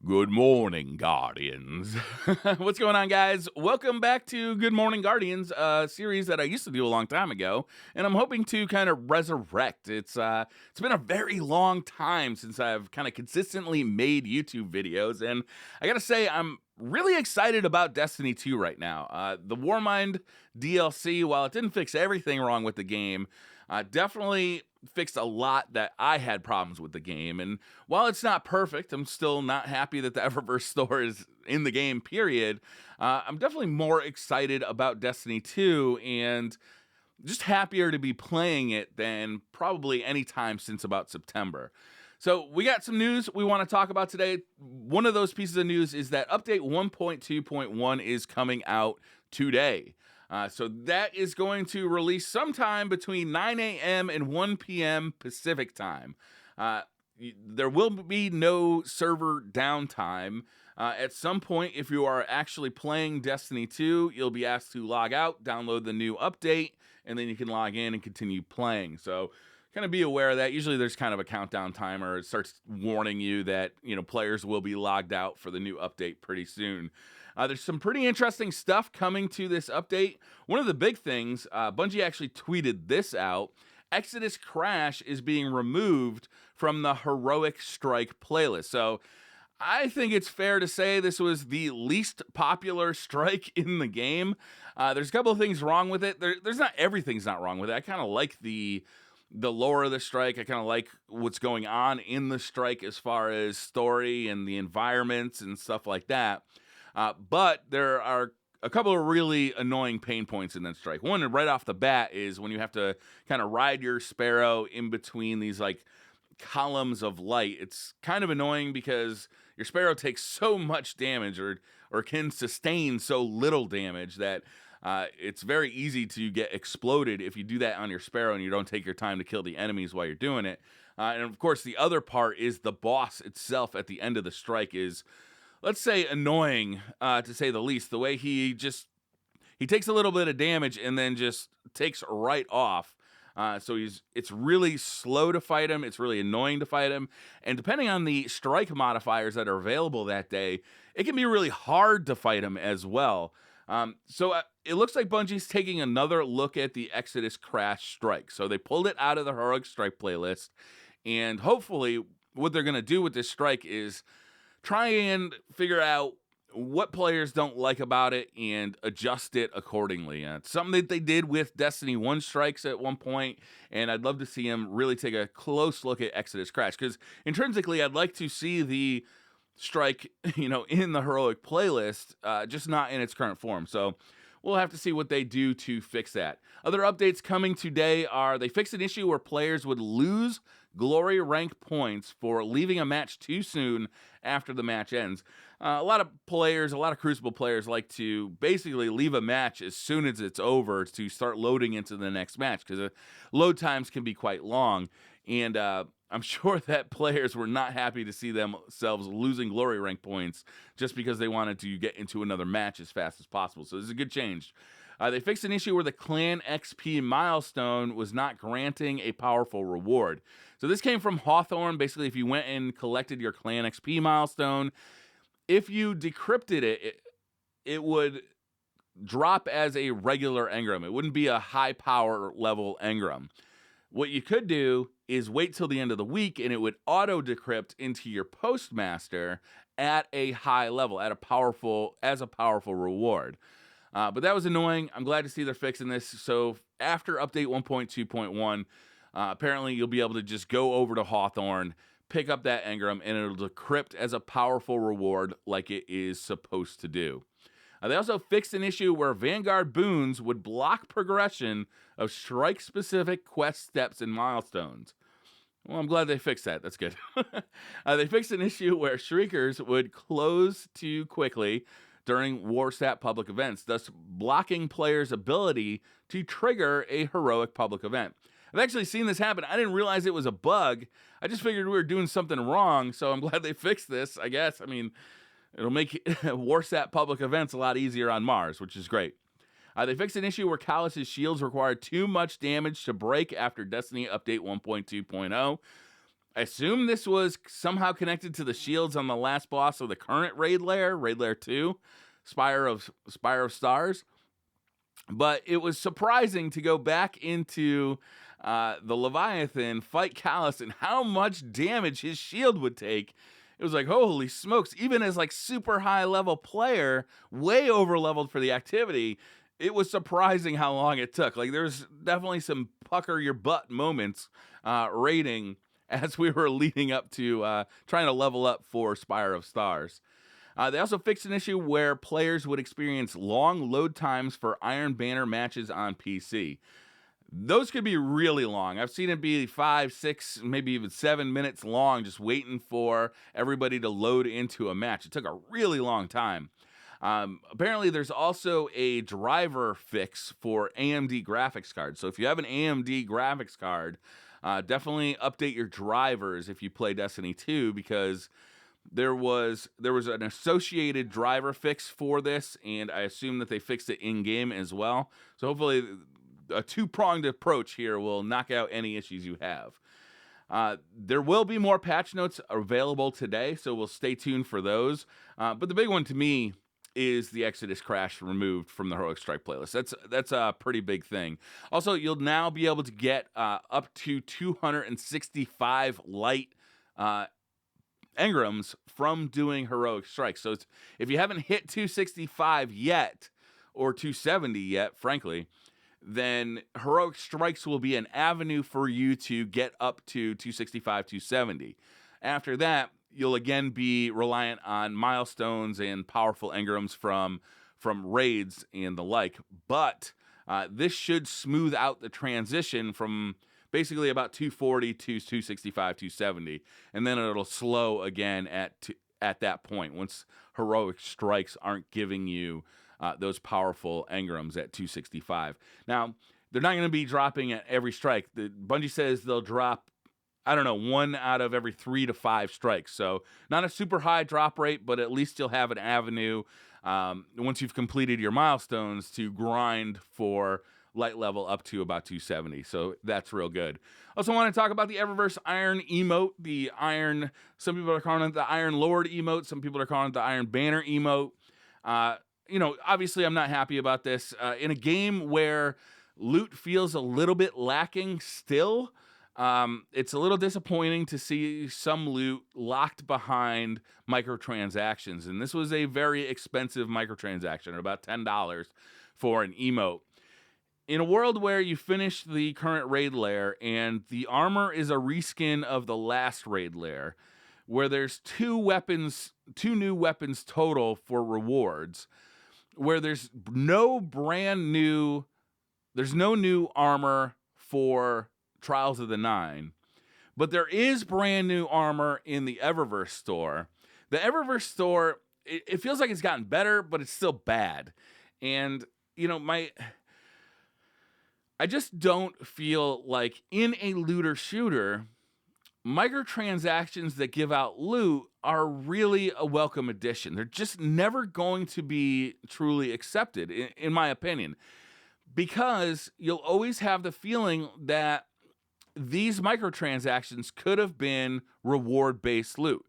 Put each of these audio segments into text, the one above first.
Good morning, Guardians. What's going on, guys? Welcome back to Good Morning Guardians, a series that I used to do a long time ago, and I'm hoping to kind of resurrect. It's been a very long time since I've kind of consistently made YouTube videos, and I gotta say, I'm really excited about Destiny 2 right now. The Warmind DLC, while it didn't fix everything wrong with the game, definitely fixed a lot that I had problems with the game. And while it's not perfect, I'm still not happy that the Eververse store is in the game, period. I'm definitely more excited about Destiny 2 and just happier to be playing it than probably any time since about September. So we got some news we want to talk about today. One of those pieces of news is that update 1.2.1 is coming out today. So that is going to release sometime between 9 a.m. and 1 p.m. Pacific time. There will be no server downtime. At some point, if you are actually playing Destiny 2, you'll be asked to log out, download the new update, and then you can log in and continue playing. So kind of be aware of that. Usually there's kind of a countdown timer. It starts warning you that, players will be logged out for the new update pretty soon. There's some pretty interesting stuff coming to this update. One of the big things, Bungie actually tweeted this out. Exodus Crash is being removed from the Heroic Strike playlist. So I think it's fair to say this was the least popular strike in the game. There's a couple of things wrong with it. There's not everything's not wrong with it. I kind of like the lore of the strike. I kind of like what's going on in the strike as far as story and the environments and stuff like that. But there are a couple of really annoying pain points in that strike. One, right off the bat, is when you have to kind of ride your Sparrow in between these like columns of light. It's kind of annoying because your Sparrow takes so much damage or can sustain so little damage that it's very easy to get exploded if you do that on your Sparrow and you don't take your time to kill the enemies while you're doing it. And of course, the other part is the boss itself at the end of the strike is, let's say, annoying, to say the least. The way he takes a little bit of damage and then just takes right off. So it's really slow to fight him. It's really annoying to fight him. And depending on the strike modifiers that are available that day, it can be really hard to fight him as well. So it looks like Bungie's taking another look at the Exodus Crash strike. So they pulled it out of the Heroic Strike playlist. And hopefully what they're going to do with this strike is try and figure out what players don't like about it and adjust it accordingly. It's something that they did with Destiny 1 strikes at one point, and I'd love to see them really take a close look at Exodus Crash, because intrinsically I'd like to see the strike, in the Heroic playlist, just not in its current form. So we'll have to see what they do to fix that. Other updates coming today are they fixed an issue where players would lose glory rank points for leaving a match too soon after the match ends. A lot of Crucible players like to basically leave a match as soon as it's over to start loading into the next match because load times can be quite long. And I'm sure that players were not happy to see themselves losing glory rank points just because they wanted to get into another match as fast as possible. So this is a good change. They fixed an issue where the clan XP milestone was not granting a powerful reward. So this came from Hawthorne. Basically, if you went and collected your clan XP milestone, if you decrypted it would drop as a regular engram. It wouldn't be a high power level engram. What you could do is wait till the end of the week and it would auto decrypt into your postmaster at a high level, as a powerful reward. But that was annoying. I'm glad to see they're fixing this. So after update 1.2.1, apparently you'll be able to just go over to Hawthorne, pick up that engram, and it'll decrypt as a powerful reward like it is supposed to do. They also fixed an issue where Vanguard boons would block progression of strike-specific quest steps and milestones. Well, I'm glad they fixed that. That's good. They fixed an issue where Shriekers would close too quickly during Warstat public events, thus blocking players' ability to trigger a heroic public event. I've actually seen this happen. I didn't realize it was a bug. I just figured we were doing something wrong, so I'm glad they fixed this, I guess. I mean, it'll make Warsat public events a lot easier on Mars, which is great. They fixed an issue where Callus's shields required too much damage to break after Destiny Update 1.2.0. I assume this was somehow connected to the shields on the last boss of the current raid lair 2, Spire of Stars. But it was surprising to go back into the Leviathan, fight Callus, and how much damage his shield would take. It was like, holy smokes, even as like super high level player, way over leveled for the activity, it was surprising how long it took. Like there's definitely some pucker your butt moments raiding as we were leading up to trying to level up for Spire of Stars. They also fixed an issue where players would experience long load times for Iron Banner matches on PC. Those could be really long. I've seen it be 5, 6, maybe even 7 minutes long, just waiting for everybody to load into a match. It took a really long time. Apparently, there's also a driver fix for AMD graphics cards. So if you have an AMD graphics card, definitely update your drivers if you play Destiny 2, because there was an associated driver fix for this, and I assume that they fixed it in-game as well. So hopefully a two-pronged approach here will knock out any issues you have. There will be more patch notes available today, so we'll stay tuned for those. But the big one to me is the Exodus crash removed from the Heroic Strike playlist. That's a pretty big thing. Also, you'll now be able to get up to 265 light engrams from doing Heroic Strike. So if you haven't hit 265 yet, or 270 yet, frankly, then Heroic Strikes will be an avenue for you to get up to 265, 270. After that, you'll again be reliant on milestones and powerful engrams from raids and the like. But this should smooth out the transition from basically about 240 to 265, 270, and then it'll slow again at that point once Heroic Strikes aren't giving you those powerful engrams at 265. Now, they're not going to be dropping at every strike. Bungie says they'll drop, I don't know, 1 out of every 3 to 5 strikes. So not a super high drop rate, but at least you'll have an avenue once you've completed your milestones to grind for light level up to about 270. So that's real good. Also want to talk about the Eververse Iron emote, some people are calling it the Iron Lord emote. Some people are calling it the Iron Banner emote. Obviously I'm not happy about this. In a game where loot feels a little bit lacking still, it's a little disappointing to see some loot locked behind microtransactions. And this was a very expensive microtransaction, about $10 for an emote. In a world where you finish the current raid lair and the armor is a reskin of the last raid lair, where there's 2 new weapons total for rewards, where there's no new armor for Trials of the Nine, but there is brand new armor in the Eververse store. The Eververse store, it feels like it's gotten better, but it's still bad. And, I just don't feel like in a looter shooter, microtransactions that give out loot are really a welcome addition. They're just never going to be truly accepted, in my opinion, because you'll always have the feeling that these microtransactions could have been reward-based loot.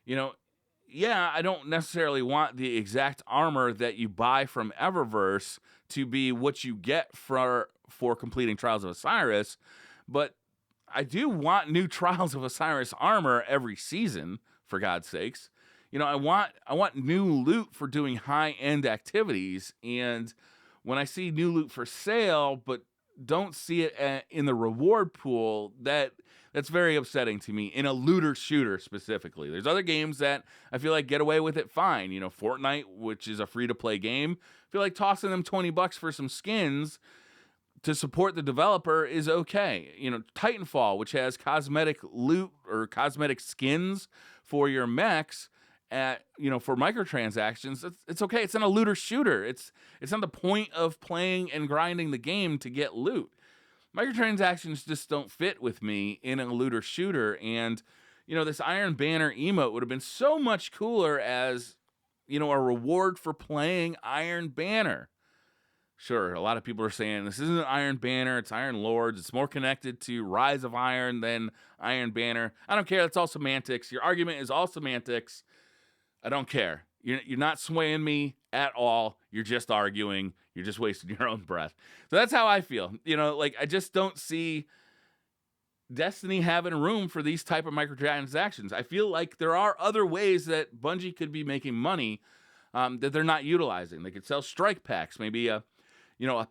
I don't necessarily want the exact armor that you buy from Eververse to be what you get for completing Trials of Osiris, but I do want new Trials of Osiris armor every season, for God's sakes. I want new loot for doing high-end activities, and when I see new loot for sale, but don't see it in the reward pool, that's very upsetting to me in a looter shooter specifically. There's other games that I feel like get away with it fine. Fortnite, which is a free-to-play game, I feel like tossing them $20 for some skins to support the developer is okay. Titanfall, which has cosmetic loot or cosmetic skins for your mechs for microtransactions, it's okay. It's not a looter shooter. It's not the point of playing and grinding the game to get loot. Microtransactions just don't fit with me in a looter shooter. And, this Iron Banner emote would have been so much cooler as, a reward for playing Iron Banner. Sure, a lot of people are saying this isn't Iron Banner, it's Iron Lords. It's more connected to Rise of Iron than Iron Banner. I don't care. That's all semantics. Your argument is all semantics. I don't care. You're not swaying me at all. You're just arguing. You're just wasting your own breath. So that's how I feel. Like I just don't see Destiny having room for these type of microtransactions. I feel like there are other ways that Bungie could be making money that they're not utilizing. They could sell strike packs, maybe a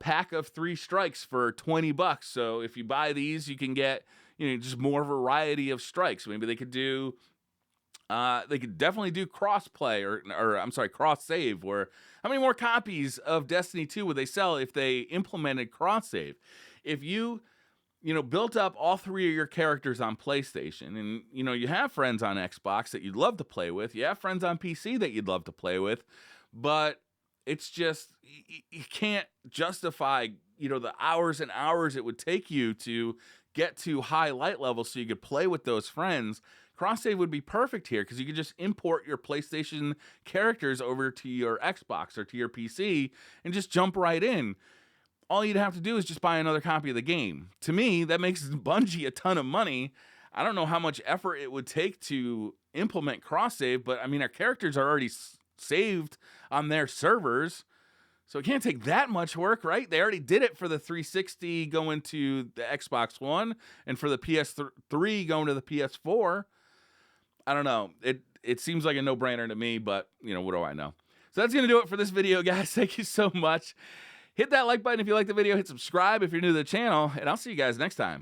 pack of 3 strikes for $20. So if you buy these, you can get just more variety of strikes. Maybe they could do. They could definitely do cross-play or I'm sorry, cross-save. Or how many more copies of Destiny 2 would they sell if they implemented cross-save? If you built up all 3 of your characters on PlayStation, and you have friends on Xbox that you'd love to play with, you have friends on PC that you'd love to play with, but it's just you can't justify the hours and hours it would take you to get to high light levels so you could play with those friends. Cross save would be perfect here because you could just import your PlayStation characters over to your Xbox or to your PC and just jump right in. All you'd have to do is just buy another copy of the game. To me, that makes Bungie a ton of money. I don't know how much effort it would take to implement cross save, but I mean, our characters are already saved on their servers, so it can't take that much work, right? They already did it for the 360 going to the Xbox One and for the PS3 going to the PS4. I don't know. It seems like a no-brainer to me, but what do I know? So that's going to do it for this video, guys. Thank you so much. Hit that like button if you like the video. Hit subscribe if you're new to the channel, and I'll see you guys next time.